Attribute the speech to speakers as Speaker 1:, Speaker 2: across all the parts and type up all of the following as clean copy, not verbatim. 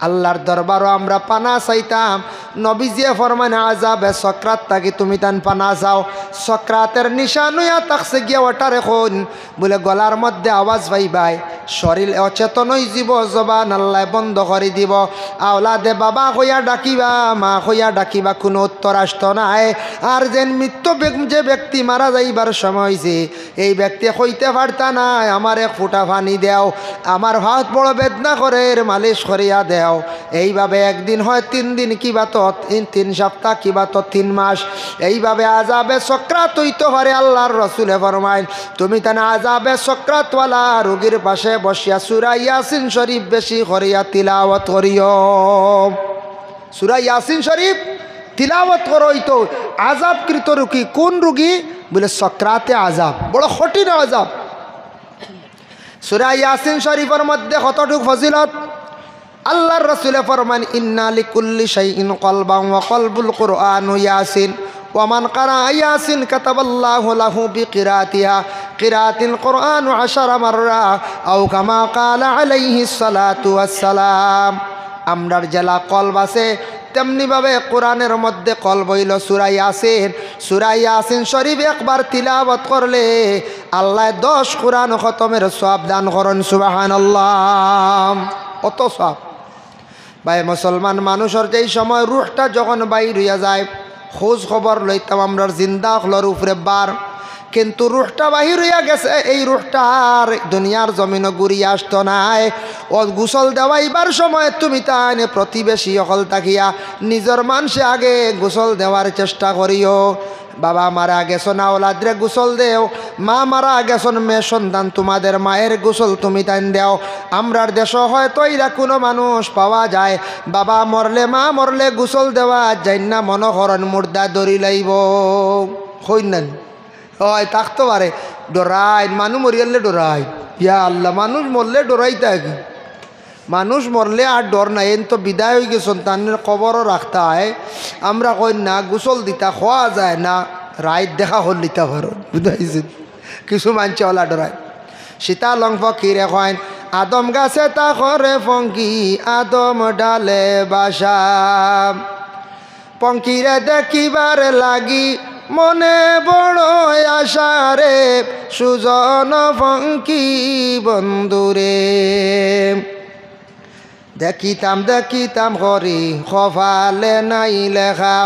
Speaker 1: আল্লাহর দরবারও আমরা পানা চাইতাম। নবীজিয়ে ফরমান আযাবে সক্রাত তাকে তুমি তান পানা চাও। সক্রাতের নিশানুয়া তাকছে গিয়া ওটার এখন বলে গলার মধ্যে আওয়াজ পাইবাই, শরীর অচেতন হয়ে যাব, জবান আল্লাহ বন্ধ করে দিব। আওলাদে বাবা হইয়া ডাকিবা, মা হইয়া ডাকিবা, কোনো উত্তর আসত নাই। আর যেন মৃত্যু যে ব্যক্তি মারা যাইবার সময় হয়েছে এই ব্যক্তি হইতে পারতা নাই, আমার এক ফুটা পানি দেও, আমার হাত বড় বেদনা করে মালিশ করিয়া দেও। এইভাবে একদিন হয় 3 দিন, কিবা তো 3 সপ্তাহ, কিবা তো 3 মাস। এইভাবে আযাবে সক্রাত হইতে পারে। আল্লাহর রাসূলে ফরমায় তুমি তানে আযাবে সক্রাতওয়ালা রোগীর পাশে বসিয়া সূরা ইয়াসিন শরীফ বেশি করিয়া তিলাওয়াত করিও। সূরা ইয়াসিন শরীফ তিলাওয়াত করইতো। আযাবকৃত রোগী কোন রোগী? বলে সক্রাতে আযাব, বড় কঠিন আযাব। সূরা ইয়াসিন শরীফের মধ্যে কতটুকু ফজিলত। আল্লাহর রাসূলে ফরমান ইন্না লিকুল্লি শাইইন কলবান ওয়া কলবুল কুরআনু ইয়াসিন ওয়া মান ক্বারা ইয়াসিন কাতাবাল্লাহু লাহু বিকিরাতিহা কিরাতিল কুরআনু 10 মাররা আও কামা ক্বালা আলাইহিস সালাতু ওয়াস সালাম। আমরার জেলা কলব আছে তেমনিভাবে কোরআনের মধ্যে কলব হইল সূরা ইয়াসিন। সূরা ইয়াসিন শরীফ একবার তিলাওয়াত করলে আল্লাহ 10 কোরআন খতমের সওয়াব দান করেন। সুবহানাল্লাহ, অত সওয়াব। ভাই মুসলমান মানুষের যেই সময় রুহটা যখন বাইর হইয়া যায়, খোঁজ খবর লইতাম আমরার জিন্দা হলর উপরে বার, কিন্তু রুহটা বাহির হইয়া গেছে। এই রুহটা আর দুনিয়ার জমিনে ঘুরিয়া আসত নাই। ও গোসল দেওয়াইবার সময় তুমি তাই প্রতিবেশী অকল তাকিয়া নিজের মানুষে আগে গোসল দেওয়ার চেষ্টা করিও। বাবা মারা গেছন আওলাদরে গোসল দেও, মা মারা গেছন মেয়ে সন্তান তোমাদের মায়ের গোসল তুমি তাই দেও। আমরার দেশ হয়তো এরা কোনো মানুষ পাওয়া যায় বাবা মরলে মা মরলে গোসল দেওয়া যাই না, মনোহরণ মুর্দা দড়ি লাইব হইনান হয় থাকতে পারে। ডরাই মানুষ মরিয়ালে ডরাই, ইয়া আল্লাহ, মানুষ মরলে ডরাই থাকে। মানুষ মরলে আর ডর নাই, এন তো বিদায় হয়ে গেছে সন্তানের কবরও রাখতে হয়। আমরা কই না গোসল দিতা খোয়া যায় না, রাইত দেখা হল দিতে পারো, বুঝাইছে। কিছু মানছে ওলা ডরাই। সীতা লং ফকিরে কয় আদম গাছে তা করে ফঙ্কি আদম ডালে বাসা, পঙ্কিরে দেখিবার লাগি মনে বড় আশা রে, সুজন ফঙ্কি বন্ধুরে। দেখিতাম দেখিতাম করি কপালে নাই লেখা,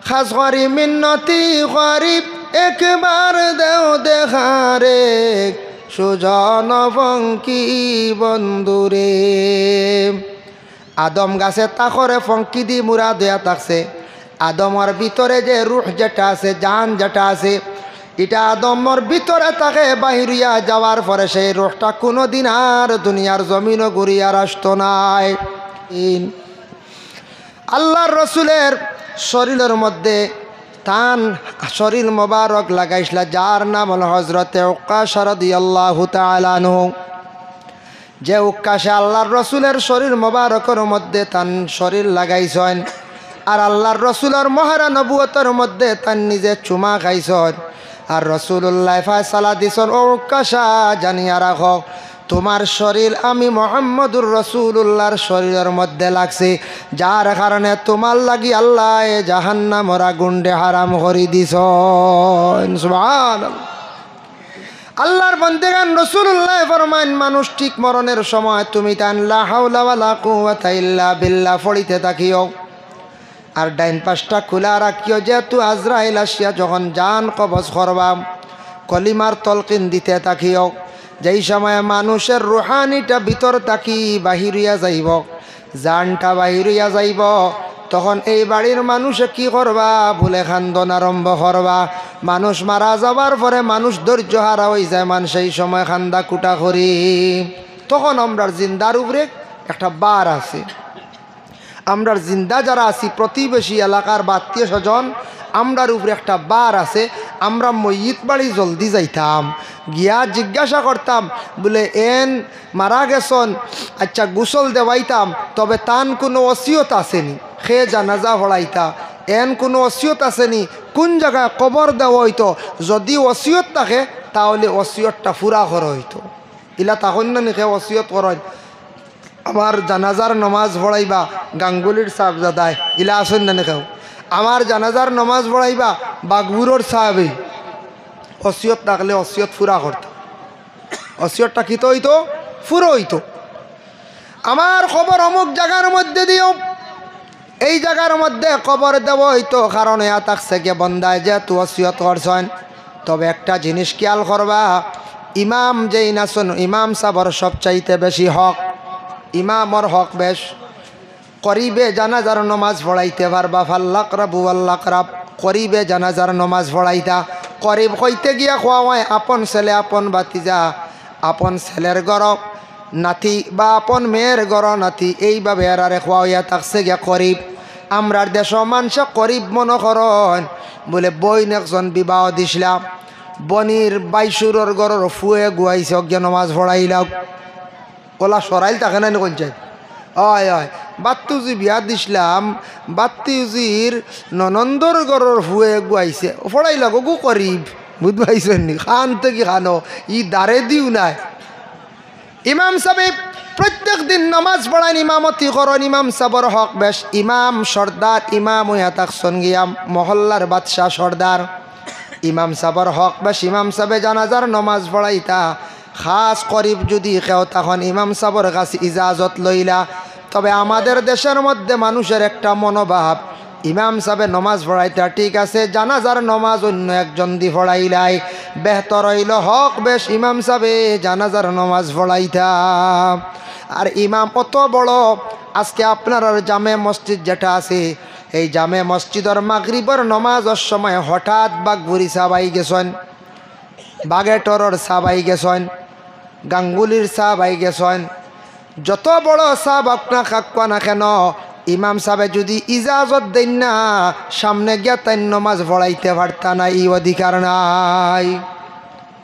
Speaker 1: খাস করি মিন্নতি করি একবার দেও দেখা রে, সুজন ফঙ্কি বন্ধুরে। আদম গাছে তা করে ফঙ্কি দি মুরা দেয়া থাকছে। আদমর ভিতরে যে রুহ যেটা আছে, জান যেটা আছে, এটা আদমর ভিতরে তাকে বাহিরিয়া যাওয়ার পরে সেই রুহটা কোনো দিন আর দুনিয়ার জমিনও ঘুরিয়ার আসতো নাই। আল্লাহর রসুলের শরীরের মধ্যে তান শরীর মোবারক লাগাইছিল, যার নাম হল হজরতে উক্কাশা রাদিয়াল্লাহু তাআলা আনহু। যে উক্কাশে আল্লাহর রসুলের শরীর মোবারকের মধ্যে তান শরীর লাগাইছেন, আর আল্লাহর রসুলের মহারা নবুয়তের মধ্যে তান নিজে চুমা খাইছেন। আর রসুল্লাহ ফায়সালা দিছেন, ও উক্কাশা জানিয়া রাখো তোমার শরীর আমি মুহাম্মদুর রসুল্লাহর শরীরের মধ্যে লাগছে, যার কারণে তোমার লাগি আল্লাহ জাহান্নামের আগুনে হারাম করে দিছেন। সুবহানাল্লাহ। আল্লাহর বন্দেগান রসুল্লাহ ফরমান মানুষ ঠিক মরণের সময় তুমি তান লা হাওলা ওয়ালা কুওয়াতা ইল্লা বিল্লাহ পড়িতে থাকিও, আর ডাইন পাশটা খোলা রাখিও, যেহেতু আজরাইল আসিয়া যখন জান কবজ করবা কলিমার তলকিন দিতে থাকিও। যেই সময় মানুষের রুহানিটা ভিতর থাকি বাহিরিয়া যাইব, জানটা বাহিরিয়া যাইব, তখন এই বাড়ির মানুষে কি করবা? ভুলে খান্দন আরম্ভ করবা। মানুষ মারা যাবার পরে মানুষ ধৈর্য হারা হয়ে যায়, মান সেই সময় খান্দা কুটা করি। তখন আমরার জিন্দার উপরে একটা বার আছে। আমরার জিন্দা যারা আছি প্রতিবেশী এলাকার বা আত্মীয় স্বজন, আমরার উপরে একটা বার আছে। আমরা ময়িত বাড়ি জলদি যাইতাম, গিয়া জিজ্ঞাসা করতাম বলে এন মারা গেছন, আচ্ছা গোসল দেওয়াইতাম, তবে তান কোনো ওসিয়ত আসেনি, খে জানাজা পড়াইতা, এন কোনো ওসিয়ত আসেনি, কোন জায়গায় কবর দেওয়া হইতো, যদি ওসিয়ত থাকে তাহলে ওসিয়তটা পুরা করা হইতো। ইলা তখন না নিখে ওসিয়ত করেন আমার জানাজার নমাজ পড়াইবা গাঙ্গুলির সাহেবজাদায় ইলা আসেন না কেউ আমার জানাজার নমাজ পড়াইবা বাগবুরোর সাহেবই অসিয়ত থাকলে অসিয়ত ফুরা করত অসিয়তটা কি তো হইতো ফুরো হইতো আমার খবর অমুক জায়গার মধ্যে দিও এই জায়গার মধ্যে কবর দেব হইতো কারণ এয়া থাকছে গিয়ে বন্দায় যেহেতু অসিয়ত করছেন তবে একটা জিনিস খেয়াল করবা ইমাম যেই নাচন ইমাম সাবর সবচাইতে বেশি হক ইমামর হক বেশ করিবে জানাজার নমাজ পড়াইতে পারবা ফাল্লাক রাবু আল্লাহ রাব করিবে জানাজার নমাজ পড়াইতা করিব কইতে গিয়া খোয়া হয় আপন ছেলে আপন বাতিজা আপন ছেলের গরব নাতি বা আপন মেয়ের গড় নাতি এইভাবে এরারে খোয়া হইয়া থাকছে গিয়া করিব আমরার দেশ মানুষ করিব মনে করেন বলে বইন একজন বিবাহ দিছিলাম বনির বাইশুরর গড়র ফুয়ে গুয়াইছে অজ্ঞা নমাজ পড়াইলাম ওলা সরাইল থাকে না কোনচাই হয় হয় বাত্তুজি বিয়া দিছিলাম বাত্তুজির ননন্দর গড়র ফুয়ে গুয়াইছে পড়াইলা গো করিব বুঝ পাইছেন নি খান থেকে খানো ই দাঁড়ে দিও নাই ইমাম সাহেব প্রত্যেক দিন নামাজ পড়ান ইমামতি করেন ইমাম সাবর হক বেশ ইমাম সর্দার ইমাম হইয়া থাকছেন গিয়া মহল্লার বাদশাহ সর্দার ইমাম সাবর হক বেশ ইমাম সাহেব জানাজার নমাজ পড়াইতা খাস করিব যদি কেউ তখন ইমাম সাবর কাছে ইজাজত লইলা তবে আমাদের দেশের মধ্যে মানুষের একটা মনোভাব ইমাম সাহেব নমাজ পড়াইতা ঠিক আছে জানাজার নমাজ অন্য একজন দি পড়াইলাই বেহতর হইল হক বেশ ইমাম সাহেব জানাজার নমাজ পড়াইতা আর ইমাম অত বড় আজকে আপনার জামে মসজিদ যেটা আছে এই জামে মসজিদের মাগরিবের নমাজের সময় হঠাৎ বাগবুরি সাবাই গেছেন বাগেটরর সাবাই গেছেন গাঙ্গুলির সাবাই গেছেন যত বড় সাব আপনার কাকুয়া না কেন ইমাম সাহেব যদি ইজাজত দেন না সামনে গিয়া তাই নমাজ পড়াইতে পারতা না এই অধিকার নাই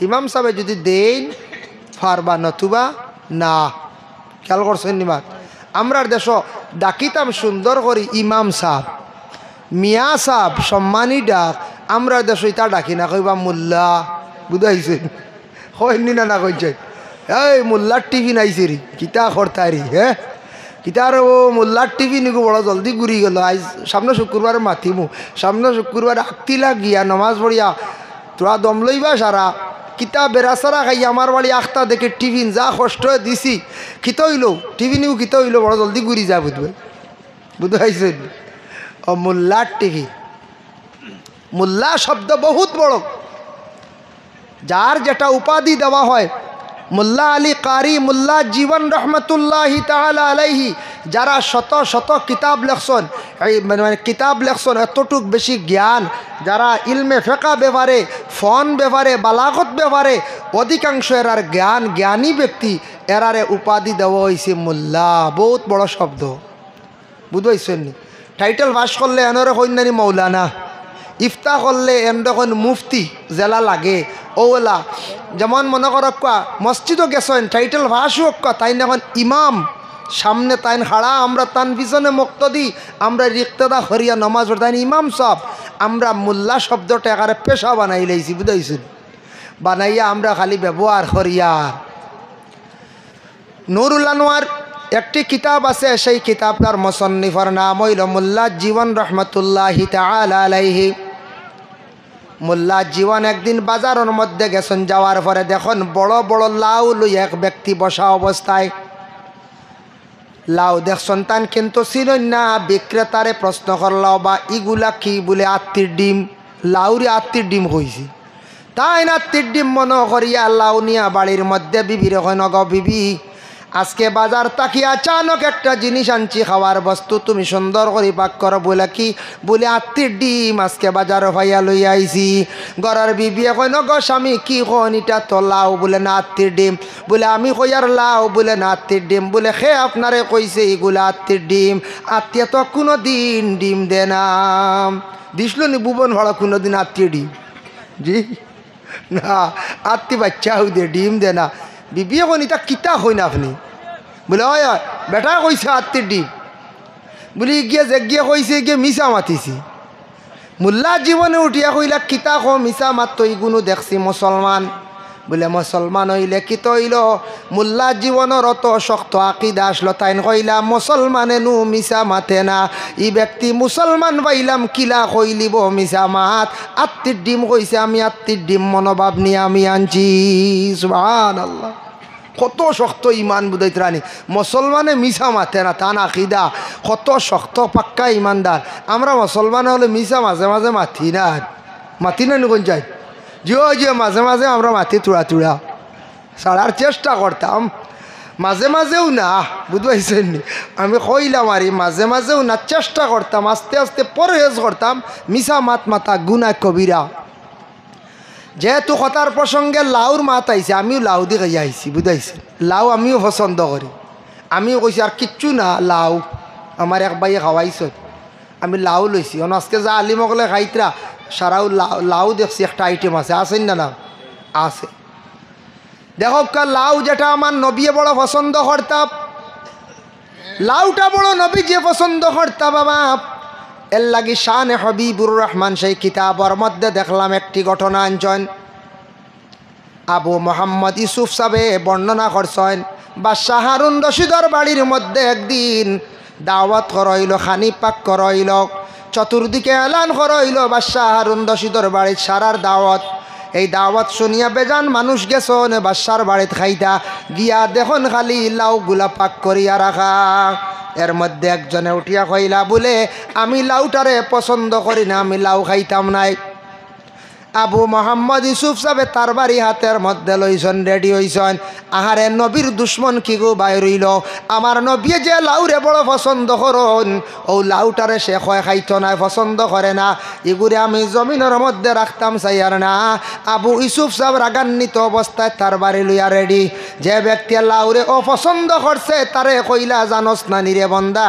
Speaker 1: ইমাম সাহেব যদি দেন ফারবা নতুবা না খেয়াল করছেন নিমাত আমরার দেশ ডাকিতাম সুন্দর করি ইমাম সাহেব মিয়া সাহেব সম্মানী ডাক আমরার দেশ ইতা ডাকি না কইবা মোল্লা বুঝাইছেন হয়নি না কইছে এই মোল্লার টিফিন আইছে রি কিতা খরতারি হ্যাঁ কিতার ও মোল্লার টিফিন বড় জলদি ঘুরি গেল আজ সামনে শুক্রবার মাতিমু সামনে শুক্রবার আঁকতিলা গিয়া নমাজ পড়িয়া তোরা দম লইবা সারা কিতা বেড়াচারা খাই আমার বাড়ি আখতা দেখে টিফিন যা কষ্ট দিছি খিত হইল টিফিনও খিত হইল বড় জলদি ঘুরি যা বুঝবে বুঝতে পাইছেন ও মোল্লার টিফিন মোল্লা শব্দ বহুত বড় যার যেটা উপাধি দেওয়া হয় মোল্লা আলী কারি মোল্লা জীবন রহমতুল্লাহি তাআলা আলাইহি যারা শত শত কিতাব লেখছেন এই মানে কিতাব লেখছেন এতটুক বেশি জ্ঞান যারা ইলমে ফেকা ব্যাপারে ফন ব্যাপারে বালাগত ব্যাপারে অধিকাংশ এরার জ্ঞানী ব্যক্তি এরারে উপাধি দেওয়া হয়েছে মোল্লা বহুত বড় শব্দ বুঝতে নি টাইটেল পাস করলে এনরে কন্যানি মৌলানা ইফতা করলে এন তখন মুফতি জেলা লাগে ওলা যেমন মনে করক কোয়া মসজিদও গেছেন টাইটেল ভাসু কোয়া তাই এখন ইমাম সামনে তাইন খাড়া আমরা তান পিছনে মুক্তদি আমরা রিক্তদা হরিয়া নমাজ পড়তাইন ইমাম সব আমরা মোল্লা শব্দটা একারে পেশা বানাই লাইছি বুঝাইছেন বানাইয়া আমরা খালি ব্যবহার হরিয়ার নুরুল আনোয়ার একটি কিতাব আছে সেই কিতাবটার মুসন্নিফের নাম হইল মোল্লা জীবন রহমতুল্লাহি তাআলা আলাইহি মোল্লা জীবন একদিন বাজারের মধ্যে গেছেন যাওয়ার পরে দেখুন বড় বড় লাউ লই এক ব্যক্তি বসা অবস্থায় লাউ দেখছেন তান কিন্তু ছিলেন না বিক্রেতারে প্রশ্ন করল বা ইগুলা কি বলে আত্মীর ডিম লাউরি আত্মীর ডিম হয়েছে তাই না আত্মীর ডিম মনে করিয়া লাউ নিয়া বাড়ির মধ্যে বিবির হয় গ বিবি আজকে বাজার তাকিয়ে আচানক একটা জিনিস আনছি খাওয়ার বস্তু তুমি সুন্দর করে পাক করো বলে কি বলে আত্মীর ডিম আজকে বাজার ভাইয়া লইয়া আইছি ঘরের বিবি কইন গো স্বামী কি কন এটা তো লাউ বলে না আত্মীর ডিম বলে আমি কইয়ার লাউ বলে না আত্মীর ডিম বলে সে আপনারে কইছে এগুলা আত্মীর ডিম আত্মীয় তো কোনো দিন ডিম দে না দিছিল নি ভুবন ভাড়া কোনো দিন আত্মীয় ডিম জি না আত্মীয় বাচ্চাও দে ডিম দে না বিবি এখন এটা কিতা হই না আপনি বলে হয় বেটা কইছে আত্মীর ডিম বলি গিয়ে যে গিয়ে কইছে গিয়ে মিশা মাতিছি মোল্লা জীবনে উঠিয়া কইলা কিতা কো মিশা মাত্র ইগুনো দেখছি মুসলমান বলে মুসলমান হইলে কি তৈল মোল্লা জীবনের অত শক্ত আকিদা আসলো তাইন কইলা মুসলমানে নু মিশা মাথে না ই ব্যক্তি মুসলমান পাইলাম কিলা কইলিব মিশা মাত আত্মির ডিম কইছে আমি আত্মির ডিম মনোভাব নিয়ে আমি আনছি সুবহানাল্লাহ কত শক্ত ইমান বুঝাইতে রানি মুসলমানে মিশা মাথে না তা না আকিদা কত শক্ত পাক্কা ইমানদার আমরা মুসলমান হলে মিশা মাঝে মাঝে মাথি না কোন যাই জিও মাঝে মাঝে আমরা মাথি তুড়া ছাড়ার চেষ্টা করতাম মাঝে মাঝেও না বুঝবাইছেন নি আমি কইলাম আর মাঝে মাঝেও না চেষ্টা করতাম আস্তে আস্তে পরহেজ করতাম মিশা মাথা গুনা কবিরা যেহেতু কথার প্রসঙ্গে লাউর মাত আইছে আমিও লাউ দিয়ে খাই আইছি বুঝাইছি লাউ আমিও পছন্দ করি আমিও কইছি আর কিচ্ছু না লাউ আমার এক বাইয়ে খাওয়াইছ আমি লাউ লইছি আজকে যা আলিমকলে খাইতরা সারাও লাউ দেখছি একটা আইটেম আছে আছেন না আছে দেখো লাউ যেটা আমার নবীয়ে বড় পছন্দ করতাম লাউটা বড় নবী যে পছন্দ করতা বাবা এর লাগি শানে হবিবুর রহমান সেই কিতাবর মধ্যে দেখলাম একটি ঘটনা আনছেন আবু মোহাম্মদ ইউসুফ সাবে বর্ণনা করছেন বাদশাহ হারুন রশিদর বাড়ির মধ্যে একদিন দাওয়াত করইল খানি পাক করইল চতুর্দিকে এলান করইল বাদশাহ হারুন রশিদর বাড়ির সারার দাওয়াত এই দাওয়াত শুনিয়া বেজান মানুষ গেছন বাদশার বাড়িতে খাইতা গিয়া দেখুন খালি লাউ গুলা পাক করিয়া রাখা এর মধ্যে একজনে উঠিয়া কইলা বলে আমি লাউটারে পছন্দ করি না আমি লাউ খাইতাম নাই আবু মোহাম্মদ ইউসুফ সাহেব তার বাড়ি হাতের মধ্যে লইছেন রেডি হইছেন আহারে নবীর দুশ্মন কি গো বাইর হইল আমার নবী যে লাউরে বড় পছন্দ করন ও লাউটারে সে খয় খাইতো না পছন্দ করে না এগুলি আমি জমিনের মধ্যে রাখতাম চাইয়ার না আবু ইউসুফ সাহেব রাগান্বিত অবস্থায় তার বাড়ি লইয়া রেডি যে ব্যক্তি লাউরে অপছন্দ করছে তারে কইলা জানোস না নিরে বন্দা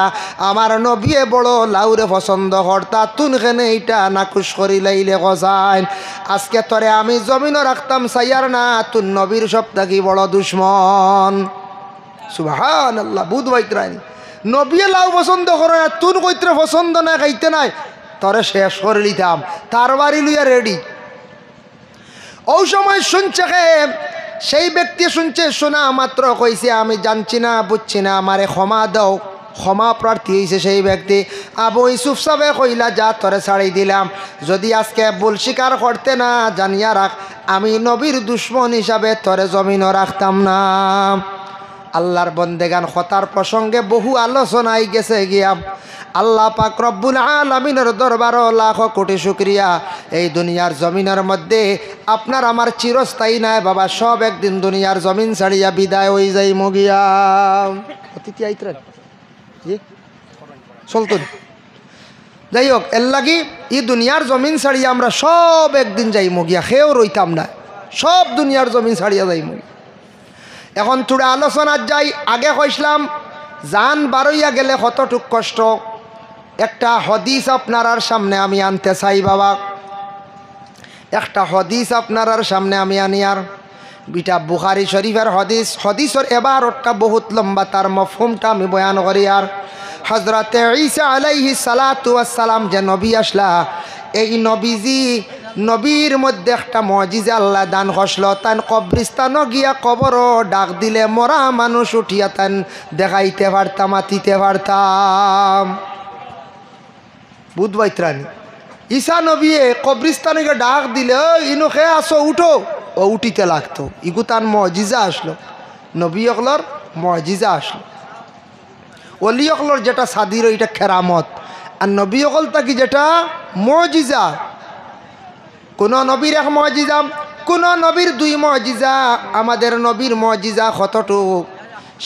Speaker 1: আমার নবী বড় লাউরে পছন্দ করতা তুনখানে এইটা নাকুশ করি লাইলে গজাইন আজকে তরে আমি জমিনও রাখতাম সাইয়ার না তুই নবীর সব থাকি বড় দুশ্মন সুবহানাল্লাহ বুধবাইত্রানি নবী লাউ পছন্দ করে না তুন কইত্রে পছন্দ না খাইতে নাই তরে শেষ করে লিতাম তার বাড়ি লইয়া রেডি ওই সময় শুনছে সেই ব্যক্তি শুনছে শোনা মাত্র কইছে আমি জানছি না বুঝছি না আমারে ক্ষমা দাও ক্ষমা প্রার্থী হয়েছে সেই ব্যক্তি আবু ইউসুফ সাহেব কইলা যা তরে ছাড়ি দিলাম যদি আজকে ভুল স্বীকার করতে না জানিয়া রাখ আমি নবীর দুশ্মন হিসাবে তরে জমিনও রাখতাম না আল্লাহর বন্দেগান কথার প্রসঙ্গে বহু আলোচনায় গেছে গিয়া আল্লাহ পাক রব্বুল আলামিনের দরবার লাখ কোটি শুকরিয়া এই দুনিয়ার জমিনের মধ্যে আপনার আমার চিরস্থায়ী নাই বাবা সব একদিন দুনিয়ার জমিন ছাড়িয়া বিদায় হয়ে যাই মগিয়া অতিথি আইতরা জি চলতুন যাই হোক এর লাগি ই দুনিয়ার জমিন ছাড়িয়া আমরা সব একদিন যাই মগিয়া খেয়েও রইতাম না সব দুনিয়ার জমিন ছাড়িয়া যাই মগিয়া এখন থোড়া আলোচনার যাই আগে কইসলাম জান বারইয়া গেলে কতটুক কষ্ট একটা হদিস আপনার সামনে আমি আনতে চাই বাবা একটা হদিস আপনার সামনে আমি আনি আর বিটা বুখারী শরীফের হদিসের এবার ওটা বহুত লম্বা তার মফহুমটা আমি বয়ান করি আর হযরতে ঈসা আলাইহিস সালাতু ওয়াস সালাম যে নবী আসলা এই নবীজি নবীর মধ্যে একটা মুজিজা আল্লাহ দান করল তান কবরস্থানও গিয়া কবরও ডাক দিলে মরা মানুষ উঠিয়া তান দেখাইতে পারতাম আতিতে পারতাম বুধবাইত্রানি ঈসা নবী কবরস্থানে ডাক দিলে ইনু খে আসো উঠো ও উঠিতে লাগতো ইগু তার মুজিজা আসলো নবী অকলর মুজিজা আসলো ওলি অকলর যেটা সাদির এটা কেরামত আর নবী অকল তাকি যেটা মুজিজা কোন নবীর এক মুজিজা কোন নবীর দুই মুজিজা আমাদের নবীর মুজিজা কতটুক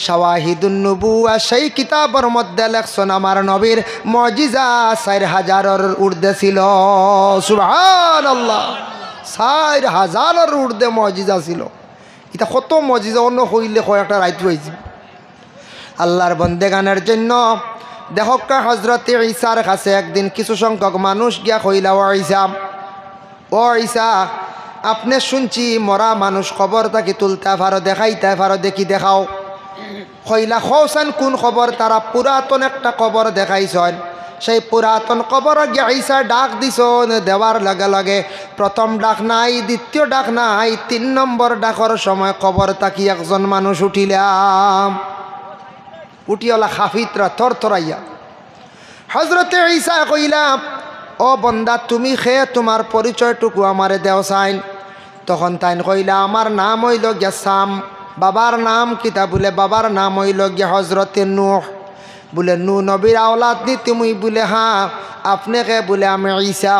Speaker 1: শাওয়াহিদুন নবুওয়া সেই কিতাবের মধ্যে লেখছেন আমার নবীর মুজিজা 4000-এর ঊর্ধ্বে ছিল সুবহানাল্লাহ 4000-এর ঊর্ধ্বে মুজিজা ছিল এটা কত মুজিজা অন্য হইলে কয়েকটা রাইত হয়েছে আল্লাহর বন্দেগানের জন্য দেখকা হযরতে ঈসার কাছে একদিন কিছু সংখ্যক মানুষ গিয়া কইলা ও ঈসা আপনি শুনছি মরা মানুষ খবর তাকে তুলতে পারো দেখাইতে পারো দেখি দেখাও কইলা খৌসান কোন খবর তারা পুরাতন একটা খবর দেখাইছেন সেই পুরাতন কবর গিয়া ঈসা ডাক দিছন, দেওয়ার লগে লগে প্রথম ডাক নাই, দ্বিতীয় ডাক নাই, 3 নম্বর ডাকর সময় কবর তাকি একজন মানুষ উঠিলাম। উঠিওলা খাফিতরা থরথরাইয়া হজরতে ঈসা কইলাম, ও বন্দা তুমি খেয়ে তোমার পরিচয়টুকু আমারে দেও চাইন। তখন তাইন কইলা, আমার নাম হইল গিয়া সাম। বাবার নাম কিতা? বলে বাবার নাম হইল গিয়া হজরতে নূহ। বলে নূ নবীর আওলাদ নি তুমি? বলে হ্যাঁ। আপনাকে? বলে আমি ঈসা।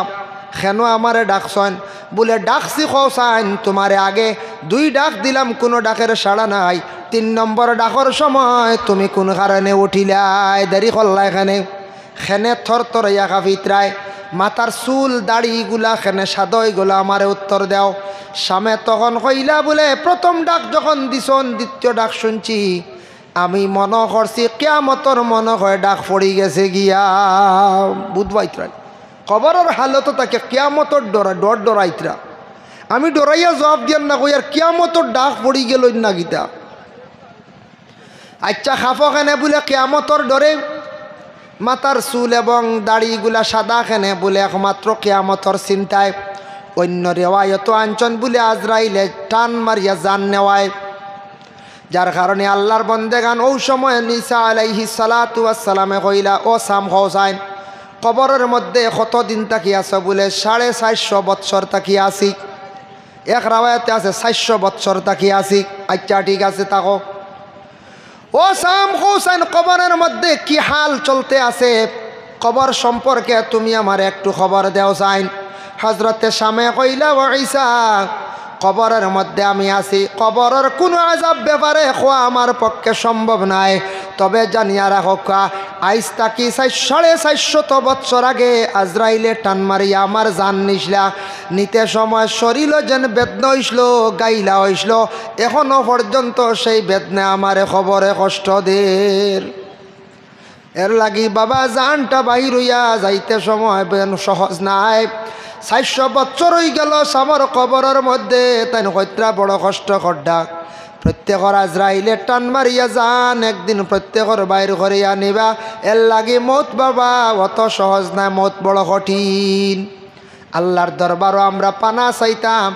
Speaker 1: কেন আমারে ডাকছেন? বলে ডাকছি কৌসাইন তোমারে আগে 2 ডাক দিলাম, কোনো ডাকের সাড়া নাই। 3 নম্বর ডাকর সময় তুমি কোন কারণে উঠিলাই, দেরি করলা এখানে? খেনে থর থর ইয়া কাফিতরায় মাথার চুল দাড়িগুলা খেনে সাদইগুলা আমারে উত্তর দেও। সামে তখন কইলা, বলে প্রথম ডাক যখন দিছন, দ্বিতীয় ডাক শুনছি, আমি মনে করছি কিয়ামতর মনে হয় ডাক পড়ি গেছে গিয়া। বুধবাইতরা কবরের হালত তাকে কিয়ামতর ডরাইতরা। আমি ডরাইয়া জবাব দিয়ার না কই আর কিয়ামতর ডাক পড়ি গেল না গীতা। আচ্ছা খাফ কেনে? বলে কিয়ামতর ডরে। মাথার চুল এবং দাড়িগুলা সাদা কেনে? বলে একমাত্র কিয়ামতর চিন্তায়। অন্য রেওয়ায়ত আঞ্চন বলে আজরাইলে টান মারিয়া জান নেওয়ায়, যার কারণে আল্লাহর বন্দেগান ওই সময় ঈসা আলাইহিস সালাতু ওয়াস সালামে কইলা, ও সাম হোসাইন কবরের মধ্যে কতদিন তাকি আছে? বলে 450 বৎসর তাকি আসি। এক রাওয়ায়াতে আছে 400 বৎসর তাকি আসি। আচ্ছা ঠিক আছে তাকো। ও সাম হোসেন কবরের মধ্যে কি হাল চলতে আছে, কবর সম্পর্কে তুমি আমার একটু খবর দেও চাইন। হজরতে সামে কইলা, ও ঈসা কবরের মধ্যে আমি আছি, কবরের কোনো আযাব ব্যাপারে খোয়া আমার পক্ষে সম্ভব নাই। তবে জানিয়া রাখো আইজ তাকি 450 বৎসর আগে আজরাইলে টান মারিয়া আমার জান নিসলা। নিতে সময় শরীর যেন বেদনা হইসল, গাইলা হইসল, এখনো পর্যন্ত সেই বেদনা আমারে খবরে কষ্ট দের। এর লাগি বাবা জানটা বাহির হইয়া যাইতে সময় সহজ নাই। 400 বৎসর হয়ে গেল সামর কবরের মধ্যে, তাই হত্যা বড় কষ্ট করডা। প্রত্যেকর আজরাইলে টান মারিয়া যান, একদিন প্রত্যেকর বাইর করিয়া নিবা। এর লাগি মত বাবা অত সহজ না, মত বড় কঠিন। আল্লাহর দরবারও আমরা পানা চাইতাম।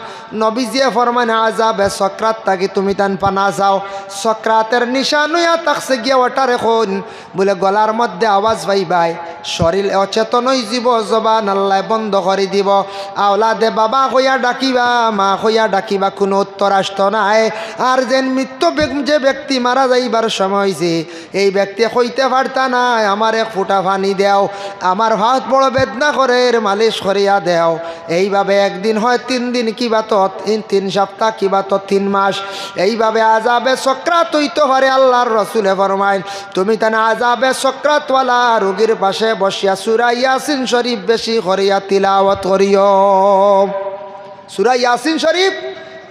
Speaker 1: নবীজিয়ে ফরমান আযাবে সক্রাত তাকে তুমি তান পানা চাও। সক্রাতের নিশানুয়া তাকছে গিয়া ওটা রেখুন। বলে গলার মধ্যে আওয়াজ পাইবাই, শরীর অচেতন হয়ে যাব, জবান আল্লাহ বন্ধ করে দিব। আওলাদে বাবা হইয়া ডাকিবা, মা হইয়া ডাকিবা, কোনো উত্তর আসত নাই। আর যেন মৃত্যু যে ব্যক্তি মারা যাইবার সময় হয়েছে, এই ব্যক্তি হইতে পারতা নাই, আমার এক ফুটা পানি দেও, আমার হাত বড় বেদনা করে মালিশ করিয়া দেও। এইভাবে একদিন হয়, 3 দিন, কিবা তো 3 সপ্তাহ, কিবা তো 3 মাস। এইভাবে আযাবে সক্রাত হইতে পারে। আল্লাহর রাসূলে ফরমায়, তুমি তানে আযাবে সক্রাতওয়ালা রোগীর পাশে বসিয়া সূরা ইয়াসিন শরীফ বেশি করিয়া তিলাওয়াত করিও। সূরা ইয়াসিন শরীফ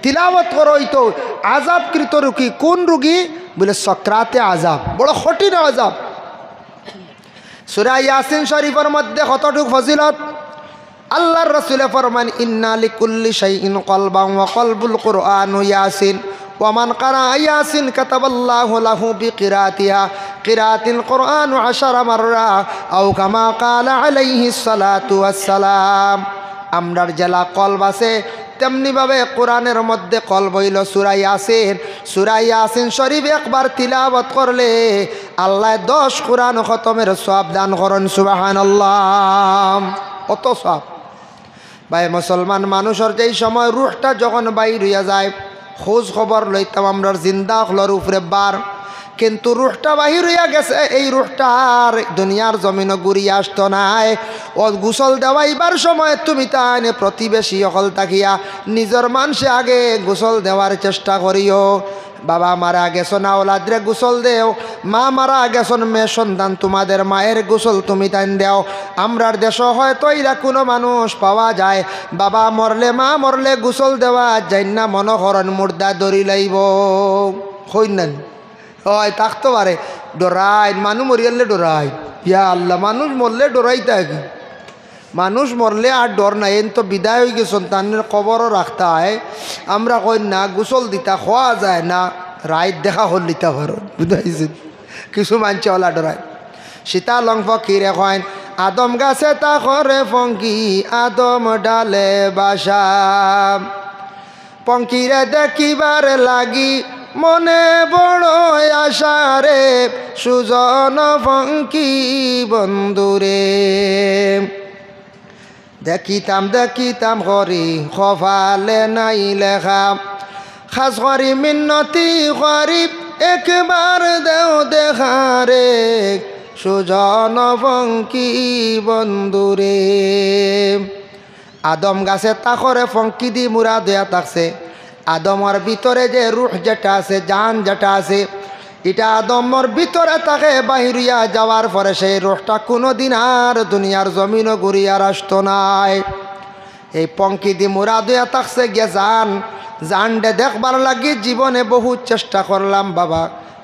Speaker 1: তিলাওয়াত করইতো। আযাবকৃত রোগী কোন রোগী? বলে সক্রাতে আযাব, বড় কঠিন আযাব। সূরা ইয়াসিন শরীফের মধ্যে কতটুক ফজিলত। আল্লাহর রাসূলে ফরমান, ইন্না লিকুল্লি শাইইন কলবান ওয়া কলবুল কুরআন ইয়াসিন ওয়া মান কারা ইয়াসিন কাতাবাল্লাহু লাহু বিকিরাতিহা কিরাতিল কুরআন 10 মাররা আও কামা ক্বালা আলাইহিস সালাতু ওয়াস সালাম। আমরার জেলা কলব আছে, তেমনিভাবে কোরআনের মধ্যে কলব হইল সূরা ইয়াসিন। সূরা ইয়াসিন শরীফ একবার তিলাওয়াত করলে আল্লাহ 10 কোরআন খতমের সওয়াব দান করেন। সুবহানাল্লাহ, কত সওয়াব। ভাই মুসলমান মানুষের যেই সময় রুহটা যখন বাইর হইয়া যায়, খোঁজ খবর লইতাম আমরা জিন্দা হলর উপরে বার, কিন্তু রুহটা বাহির হইয়া গেছে। এই রুহটা আর দুনিয়ার জমিনে ঘুরিয়া আসত নাই। ও গোসল দেওয়াইবার সময় তুমি তাই প্রতিবেশী অকল তাকিয়া নিজের মানুষে আগে গোসল দেওয়ার চেষ্টা করিও। বাবা মারা গেছন, আওলাদরে গোসল দেও। মা মারা গেছন, মেয়ে সন্তান তোমাদের মায়ের গোসল তুমি তাই দেও। আমরার দেশ হয়তো এরা কোনো মানুষ পাওয়া যায়, বাবা মরলে মা মরলে গোসল দেওয়া যাই না, মনোহরণ মুর্দা দড়ি লাইব হইনান হয় থাকতে পারে। ডরাই মানুষ মরিয়ালে ডরাই, ইয়া আল্লাহ, মানুষ মরলে ডরাই থাকে। মানুষ মরলে আর ডর নাই, এন তো বিদায় হয়ে গেছেন, তাদের কবরও রাখতে হয়। আমরা কই না গোসল দিতা খোয়া যায় না, রাইত দেখা হল দিতে পারো, বুঝাইছেন। কিছু মানছে ওলা ডরাই। সীতা লং ফকিরে কয়েন আদম গাছে তা করে পঙ্কি আদম ডালে বাসা পঙ্কিরে দেখিবার লাগি মনে বড় আশা রে সুজন পঙ্কি বন্ধুরে দেখিতাম দেখিতাম করি খফালে নাই লেখা খাস করি মিন্নতি করি একবার দেও দেখা রে সুজন পঙ্কি বন্ধুরে আদম গাছে তা করে পঙ্কি দি মুরা দেয়া থাকছে আদমর ভিতরে যে রুহ যেটা আছে জান যেটা আছে এটা আদমর ভিতরে তাকে বাহিরিয়া যাওয়ার পরে সেই রুহটা কোনো দিন আর দুনিয়ার জমিনও ঘুরিয়ার আসতো নাই এই পঙ্কি দি মুরা দেয়া থাকছে গিয়ে জানডে দেখবার লাগি জীবনে বহু চেষ্টা করলাম বাবা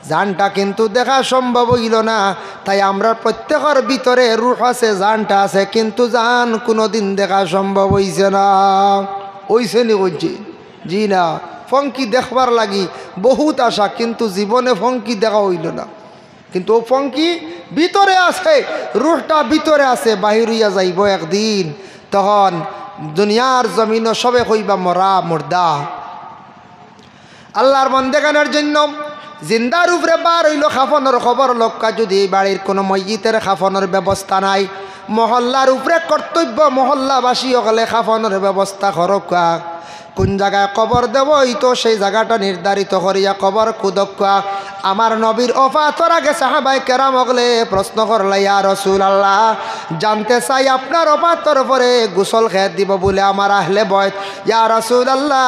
Speaker 1: জানটা কিন্তু দেখা সম্ভব হইল না তাই আমরা প্রত্যেকের ভিতরে রুহ আছে জানটা আছে কিন্তু জান কোনোদিন দেখা সম্ভব হইছে না হইছে নি বলছি জি না ফঙ্কি দেখবার লাগি বহুত আশা কিন্তু জীবনে ফঙ্কি দেখা হইল না কিন্তু ও ফঙ্কি ভিতরে আছে রুহটা ভিতরে আছে বাহির হইয়া যাইব একদিন তখন দুনিয়ার জমিনও সবে কইবা মরা মুর্দা আল্লাহর বন্দেগানের জন্য জিন্দার উপরে বার হইল খাফনের খবর লক্কা যদি বাড়ির কোনো মসজিদের খাফনের ব্যবস্থা নাই মহল্লার উপরে কর্তব্য মহল্লাবাসী হলে খাফনের ব্যবস্থা করকা কোন জায়গায় কবর দেব তো সেই জায়গাটা নির্ধারিত করিয়া কবর কুদক্কা আমার নবীর ওফাতের আগে সাহাবায়ে কেরাম হলে প্রশ্ন করলে ইয়া রাসূলুল্লাহ জানতে চাই আপনার ওফাতের পরে গোসল খেয়ে দিব বলে আমার আহলে বয়ত ইয়া রাসূলুল্লাহ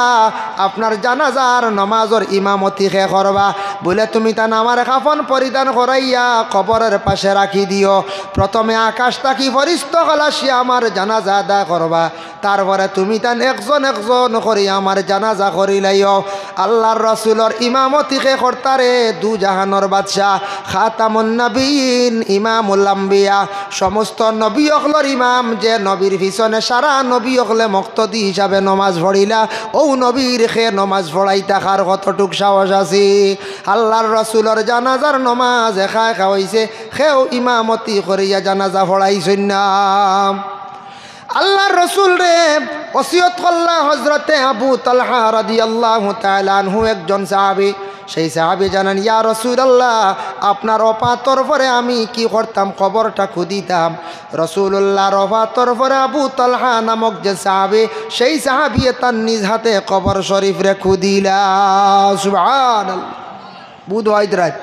Speaker 1: আপনার জানাজার নামাজের ইমামতি খে করবা বলে তুমি তা আমার কাফন পরিধান করাইয়া কবরের পাশে রাখি দিও প্রথমে আকাশ তাকি ফরিস্তা গলাসিয়া আমার জানাজা আদা করবা তারপরে তুমি তান একজন একজন করি আমার জানাজা করিলাইও আল্লাহর রাসূলের ইমামতি খে করতারে দু জাহানের বাদশাহ খাতামুন নবীন ইমামুল আম্বিয়া সমস্ত নবী হকলর ইমাম যে নবীর পিছনে সারা নবী হকলে মুক্তদি হিসাবে নমাজ পড়িলা ও নবীর খে নমাজ পড়াই থাকার কতটুক সাহস আছে আল্লাহর রাসূলের জানাজার নমাজ একা একা হইছে খেও ইমামতি করিয়া জানাজা পড়াইছেন না আল্লাহর রাসূল রে ওসিয়ত করলা হযরতে আবু তালহা রাদিয়াল্লাহু তাআলা আনহু একজন সাহাবী সেই সাহাবী জানান ইয়া রাসূলুল্লাহ আপনার ওফাতের পরে আমি কি করতাম কবরটা খুদিতাম রাসূলুল্লাহর ওফাতের পরে আবু তালহা নামক যে সাহাবী সেই সাহাবী তার নিজ হাতে কবর শরীফ রে খুদিলা সুবহানাল্লাহ বুধওয়াইদ রাত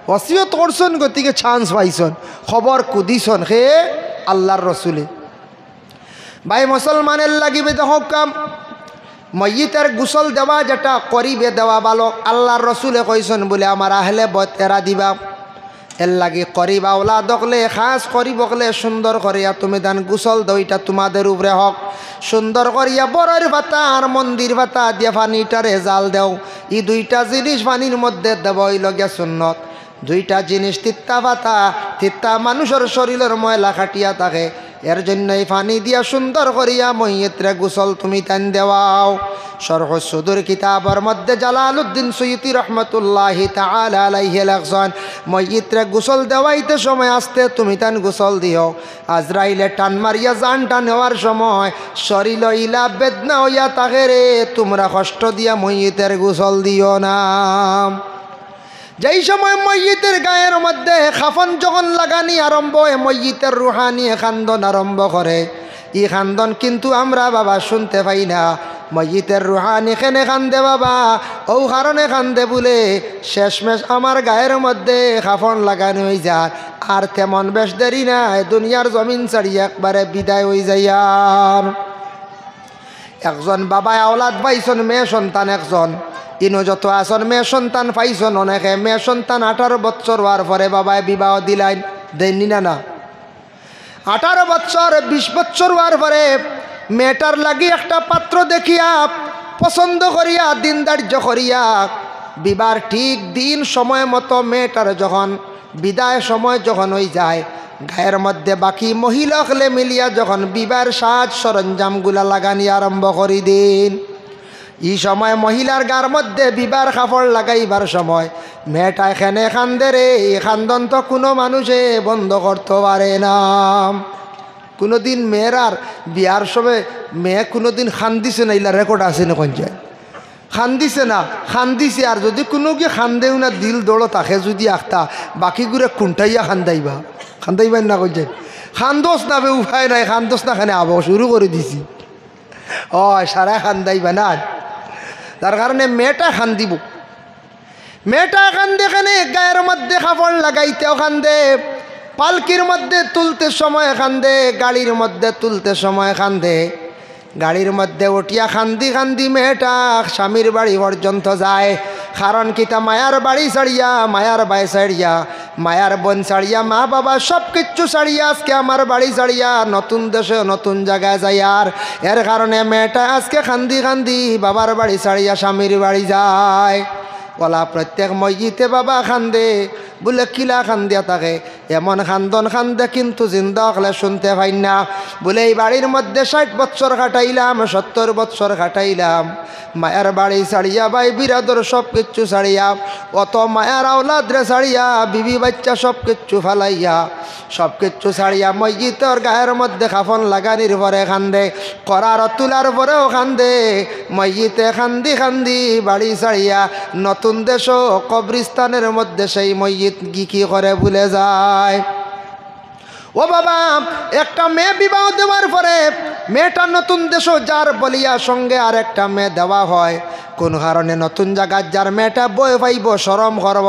Speaker 1: ওসিয়ত করছেন গতিকে চান্স পাইছেন খবর কুদিছেন হে আল্লাহর রাসূলে ভাই মুসলমানের লাগিবে হকাম ময়িতের গোসল দেওয়া যেটা করিবে দেওয়া ভালো আল্লাহর রসুলে কইছেন বলে আমার আহলে বয়ত এরা দিবা এর লাগে করিবা ওলা দকলে খাস করিব বকলে সুন্দর করিয়া তুমি দান গোসল দইটা তোমাদের উপরে হক সুন্দর করিয়া বড়ের ভাতা আর মন্দির ভাতা দিয়ে পানিটারে জাল দেও এই দুইটা জিনিস পানির মধ্যে দেব লগে সুন্নত দুইটা জিনিস তিত্তা ভাতা তিত্তা মানুষের শরীরের ময়লা খাটিয়া থাকে এর জন্য এই পানি দিয়া সুন্দর করিয়া মইয়িতরে গোসল তুমি তান দেওয়াও শরহ সুদুর কিতাবের মধ্যে জালালউদ্দিন সুয়ুতি রহমতুল্লাহি তাআলা আলাইহি লেখছেন মইয়িতরে গোসল দেওয়াইতে সময় আসতে তুমি তান গোসল দিও আজরাইলে টান মারিয়া জানটা নেওয়ার সময় শরীর ইলা বেদনা হইয়া থাকে রে তোমরা কষ্ট দিয়া মইয়িতের গোসল দিও না যেই সময় ময়িতের গায়ের মধ্যে খাফন যখন লাগানি আরম্ভ হয় ময়িতের রুহানি খান্দন আরম্ভ করে এই খান্দন কিন্তু আমরা বাবা শুনতে পাই না ময়িতের রুহানি খেনে খান্দে বাবা ও কারণে খান্দে বলে শেষমেশ আমার গায়ের মধ্যে খাফন লাগানো হয়ে যায় আর তেমন বেশ দেরি নাই দুনিয়ার জমিন ছাড়িয়ে একবারে বিদায় হয়ে যায় একজন বাবা আওলাদ পাইছেন মেয়ে সন্তান একজন ইনো যত আসন মেয়ে সন্তান পাইছন অনেকে মেয়ে সন্তান 18 বছর হওয়ার পরে বাবায় বিবাহ দিলাইন দেননি না 18 বছর 20 বছর হওয়ার পরে মেয়েটার লাগি একটা পাত্র দেখিয়া পছন্দ করিয়া দিন ধার্য করিয়া বিবাহ ঠিক দিন সময় মতো মেয়েটার যখন বিদায় সময় যখন হয়ে যায় গায়ের মধ্যে বাকি মহিলা হলে মিলিয়া যখন বিবাহের সাজ সরঞ্জামগুলা লাগানি আরম্ভ করি দিন এই সময় মহিলার গার মধ্যে বিবার কাপড় লাগাইবার সময় মেয়েটা এখানে খান্দে রে এই খান্দন তো কোনো মানুষে বন্ধ করতে পারে না কোনোদিন মেয়ের আর বিয়ার সময় মেয়ে কোনোদিন খান দিছে না, ইলা রেকর্ড আছে না কোন যায় খান দিছে না, খান দিছে। আর যদি কোনো কি খান দেও না দিল দৌড়ো তাকে যদি আখতা বাকিগুলো খুঁটাইয়া খান্দাইবেন না কোন যায় খান্দোস না বে উপায় নাই, খান্দোস না খানে আবো শুরু করে দিছি। ও সারা খান্দাইবা না, তার কারণে মেয়েটা খান দিব। মেয়েটা কান্দে খানে গায়ের মধ্যে কাপড় লাগাইতেও কান্দে, পালকির মধ্যে তুলতে সময় কান্দে, গাড়ির মধ্যে তুলতে সময় কান্দে। গাড়ির মধ্যে উঠিয়া কান্দি কান্দি মেয়েটা স্বামীর বাড়ি পর্যন্ত যায়। কারণ কিতা মায়ার বাড়ি ছাড়িয়া, মায়ার বাই ছাড়িয়া, মায়ার বোন ছাড়িয়া, মা বাবা সব কিচ্ছু ছাড়িয়া আজকে আমার বাড়ি ছাড়িয়া নতুন দেশে নতুন জায়গায় যায়। আর এর কারণে মেয়েটা আজকে কান্দি কান্দি বাবার বাড়ি ছাড়িয়া স্বামীর বাড়ি যায়। বলা প্রত্যেক মসজিদে বাবা খান্দে, বলে কিলা খান্দিয়া থাকে, এমন খান্দন খান্দে কিন্তু জিন্দা হলে শুনতে পাই না। বলে এই বাড়ির মধ্যে 60 বৎসর কাটাইলাম, 70 বৎসর কাটাইলাম, মায়ের বাড়ি ছাড়িয়া, ভাই বিরাদর সব কিচ্ছু ছাড়িয়া, অত মায়ের আওলাদরে ছাড়িয়া, বিবি বাচ্চা সব কিচ্ছু ফালাইয়া, সব কিচ্ছু ছাড়িয়া মসজিদের গায়ের মধ্যে কাফন লাগানির পরে কান্দে, করার তুলার পরেও কান্দে, মসজিদে কান্দি কান্দি বাড়ি ছাড়িয়া নতুন দেশ কবরিস্তানের মধ্যে সেই মসজিদ কি করে ভুলে যায়। ও বাবা, একটা মেয়ে বিবাহ দেওয়ার পরে মেয়েটা নতুন দেশ যার বলিয়া সঙ্গে আর একটা মেয়ে দেওয়া হয়। কোন কারণে নতুন জায়গার যার মেয়েটা বই পাইব, শরম করব,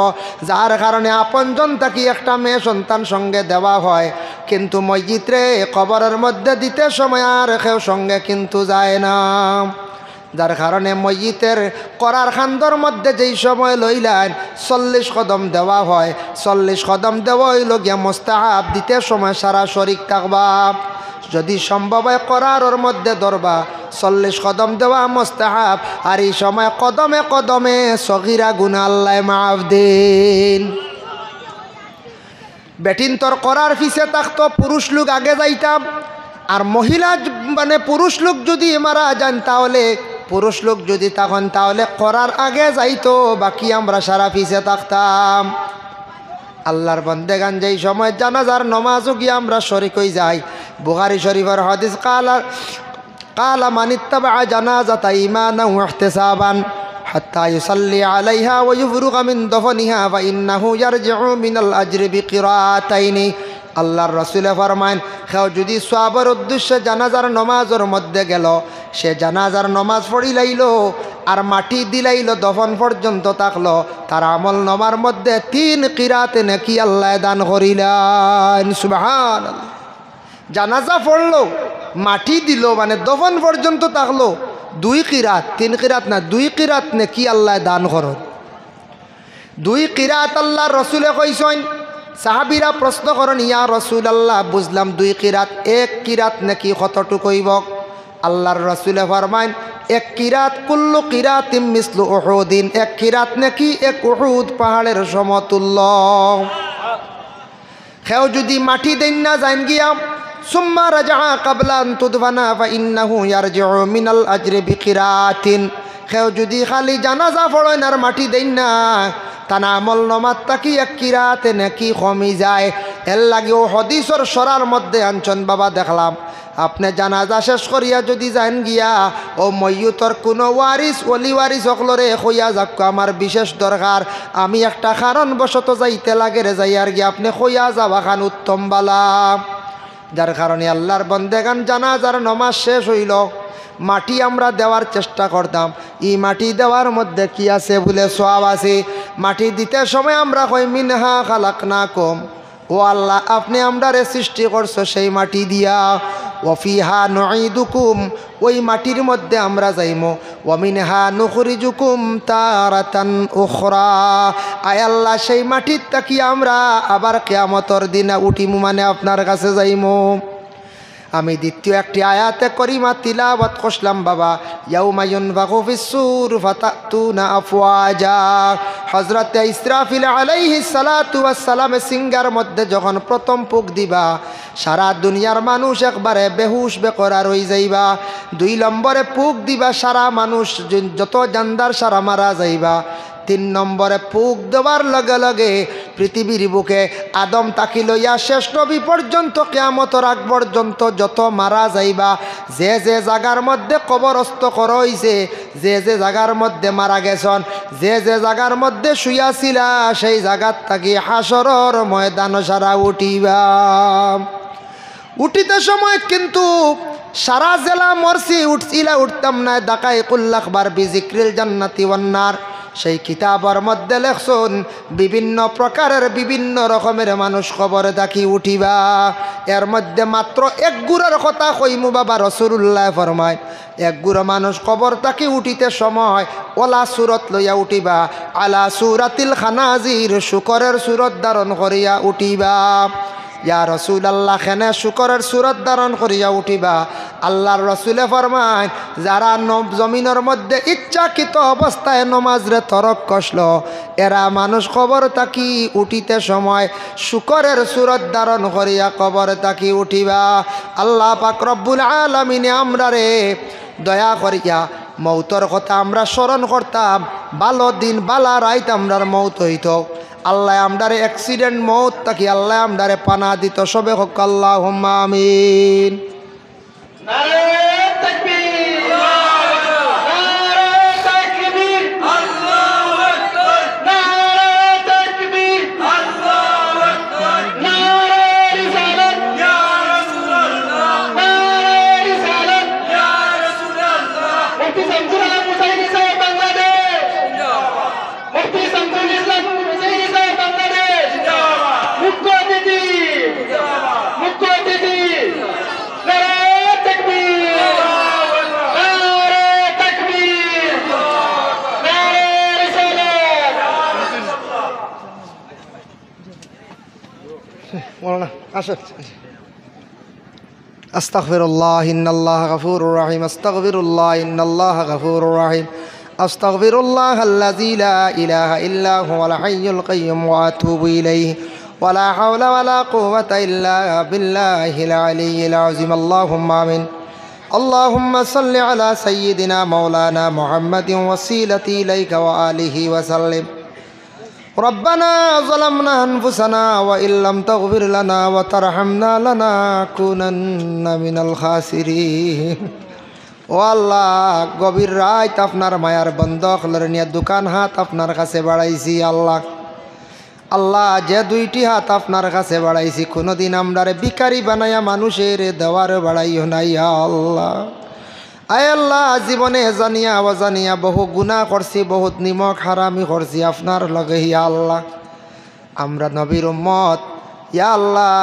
Speaker 1: যার কারণে আপনজন তাকে একটা মেয়ে সন্তান সঙ্গে দেওয়া হয়। কিন্তু মসজিদে কবরের মধ্যে দিতে সময় আর কেউ সঙ্গে কিন্তু যায় না, যার কারণে মসজিদের করার খান্দর মধ্যে যেই সময় লইলেন 40 কদম দেওয়া হয়। 40 কদম দেওয়া হইল গিয়া মোস্তাহাব, দিতে সময় সারা শরীক থাকবা, যদি সম্ভব হয় করার মধ্যে ধরবা। 40 কদম দেওয়া মোস্তাহাব, আর এই সময় কদমে কদমে সগীরা গুনাহ আল্লাহ মাফ দিন। বেটিন তোর করার পিছে থাকতো পুরুষ লোক আগে যাইতাম, আর মহিলা মানে পুরুষ লোক যদি মারা যান তাহলে, পুরুষ লোক যদি তখন তাহলে করার আগে যাইতো, বাকি আমরা সারা পিছে থাকতাম। আল্লাহর বন্দেগান যেই সময় জানাজার নমাজও গিয়ে আমরা শরীক হয়ে যাই। বুখারী শরীফের হাদিস, কালা মান ইত্তাবা জানাজাতা ঈমানান ওয়া ইহতিসাবান হাত্তা ইউসাল্লি আলাইহা ওয়া ইফরুগা মিন দফনিহা ফা ইন্নাহু ইয়ারজিউ মিনাল আজরি বিকিরাতাইনি। আল্লাহর রাসূল ফরমায়েন, কেউ যদি সওয়াবের উদ্দেশ্যে জানাজার নমাজের মধ্যে গেল, সে জানাজার নমাজ পড়িলাইল আর মাটি দিলাইল, দফন পর্যন্ত থাকলো, তার আমল নামার মধ্যে 3 কিরাত নেকি আল্লাহ দান করিলেন। সুবহানাল্লাহ। জানাজা পড়লো, মাটি দিল, মানে দফন পর্যন্ত থাকলো, 2 কিরাত, 3 কিরাত না, 2 কিরাত নেকি আল্লাহ দান করন। 2 কিরাত আল্লাহর রাসূলে কইছেন। সাহাবীরা প্রশ্ন করেন, ইয়া রাসূলুল্লাহ, বুঝলাম 2 কিরাত, 1 কিরাত নাকি কতটুকু হইব? আল্লাহর রাসূলে ফরমায়েন, 1 কিরাত কুল্লু কিরাতিম মিসলু উহুদিন, 1 কিরাত নাকি 1 উহুদ পাহাড়ের সমতুল্য। কেউ যদি মাটি দেন না যান গিয়া, সুম্মা রাজা ক্বাবলা আন তুদফানা ফা ইন্নাহু ইয়ারজিউ মিনাল আজরি বিকিরাতিন, কেউ যদি খালি জানাজা পড়েন আর মাটি দেন না, তানা আমল নমাত তাকি 1 কিরাতে নাকি কমি যায়। এর লাগেও হাদিসের সরার মধ্যে আনছেন, বাবা দেখলাম আপনি জানাজা শেষ করিয়া যদি যান গিয়া, ও ময়্যুতর কোনো ওয়ারিস ওলি ওয়ারিস সকলরে কইয়া যাক, আমার বিশেষ দরকার, আমি একটা কারণবশত যাইতে লাগে রে, যাই আর গিয়া আপনি কইয়া যাওয়া খান উত্তম বালা। যার কারণে আল্লাহর বন্দেগান জানাজার নমাজ শেষ হইল, মাটি আমরা দেওয়ার চেষ্টা করতাম। এই মাটি দেওয়ার মধ্যে কি আছে বলে সওয়াব আছে। মাটি দিতে সময় আমরা কই মিনহা খালাকনাকুম, ও আল্লাহ আপনি আমরারে সৃষ্টি করছো সেই মাটি দিয়া, ওয়াফিহা নুঈদুকুম, ওই মাটির মধ্যে আমরা যাইমো, ওয়ামিনহা নুখরিজুকুম তারাতান উখরা, আয় আল্লাহ সেই মাটির তাকি আমরা আবার কিয়ামতের দিনে উঠিমু, মানে আপনার কাছে যাইমো। আমি দ্বিতীয় একটি আয়াতে করিমা তিলাওয়াত করলাম বাবা, ইয়াউমা ইউনফাখু ফিস-সূর ফাতাতুনা আফওয়াজা। হযরত ইসরাফিল আলাইহিস সালাতু ওয়াস সালাম সিঙ্গার মধ্যে যখন প্রথম ফুক দিবা, সারা দুনিয়ার মানুষ একবারে বেহুশ বেকরার হয়ে যাইবা। 2 নম্বরে ফুক দিবা, সারা মানুষ যত জানদার সারা মারা যাইবা। 3 নম্বরে ফুক দেওয়ার লগে লগে পৃথিবীর বুকে আদম তাকি লইয়া শেষ নবী পর্যন্ত কিয়ামতের আগ পর্যন্ত যত মারা যাইবা, যে যে জায়গার মধ্যে কবরস্থ করা হইছে, যে যে জায়গার মধ্যে মারা গেছন, যে যে জায়গার মধ্যে শুয়াছিলা, সেই জায়গার থাকি হাসরের ময়দান সারা উঠিবা। উঠিতে সময় কিন্তু সারা জেলা মরছি, উঠতাম না। দাকাই কুল্লাখবার বিজিক্রিল জান্নাতি ওয়ান্নার, সেই কিতাবের মধ্যে লেখছুন বিভিন্ন প্রকারের বিভিন্ন রকমের মানুষ কবরে থাকি উঠিবা। এর মধ্যে মাত্র এক গুড়ের কথা কইমু বাবা, রাসূলুল্লাহ ফরমায় এক গুড় মানুষ কবর থাকি উঠিতে সময় ওলা সুরত লইয়া উঠিবা, আলা সুরাতিল খানাজির, শুকরের সুরত ধারণ করিয়া উঠিবা। ইয়া রাসূলুল্লাহ, খেনে শুকরের সুরত ধারণ করিয়া উঠিবা। আল্লাহর রাসূলে ফরমায় যারা জমিনের মধ্যে ইচ্ছাকৃত অবস্থায় নমাজরে তরক কষল, এরা মানুষ কবর থাকি উঠিতে সময় শুকরের সুরত ধারণ করিয়া কবর থাকি উঠিবা। আল্লাহ পাক রব্বুল আলামিনে আমরা রে দয়া করিয়া মৌতর কথা আমরা স্মরণ করতাম, ভালো দিন বালা রাইত আমরার মৌত হইত। আল্লাহ আমদারে অ্যাক্সিডেন্ট মৌত তাকি আল্লাহ আমদারে পানা দিত। সবে হোক আল্লাহুম্মা আমিন। আস্তাগফিরুল্লাহ ইন্নাল্লাহ গফুরুর রহিম, আস্তাগফিরুল্লাহ ইন্নাল্লাহ গফুরুর রহিম, আস্তাগফিরুল্লাহ আল্লাযী লা ইলাহা ইল্লা হুয়াল হাইয়ুল কাইয়্যুম ওয়া আতুবু ইলাইহি ওয়া লা হাওলা ওয়া লা কুওয়াতা ইল্লা বিল্লাহিল আলিয়্যিল আযীম। আল্লাহুম্মা আমিন। আল্লাহুম্মা সাল্লি আলা সাইয়্যিদিনা মাওলানা মুহাম্মাদিন ওয়াসিলাতি ইলাইকা ওয়া আলিহি ওয়া সাল্লিম। ربنا ظلمنا أنفسنا وإن لم تغفر لنا وترحمنا لنكونن من الخاسرين। ও আল্লাহ, গভীর রাত আপনার মায়ার বন্ধকলের নিয়ে দোকান হাত আপনার কাছে বাড়াইছি। আল্লাহ আল্লাহ, যে 2টি হাত আপনার কাছে বাড়াইছি, কোনোদিন আমরারে ভিখারি বানাইয়া মানুষের দেওয়ার বাড়াইও নাই। আল্লাহ আয় আল্লাহ, জীবনে জানিয়া অজানিয়া বহু গুনাহ করছি, বহুত নিমক হারামি করছি আপনার লগে। ইয়া আল্লাহ, আমরা নবীর উম্মত। ইয়া আল্লাহ,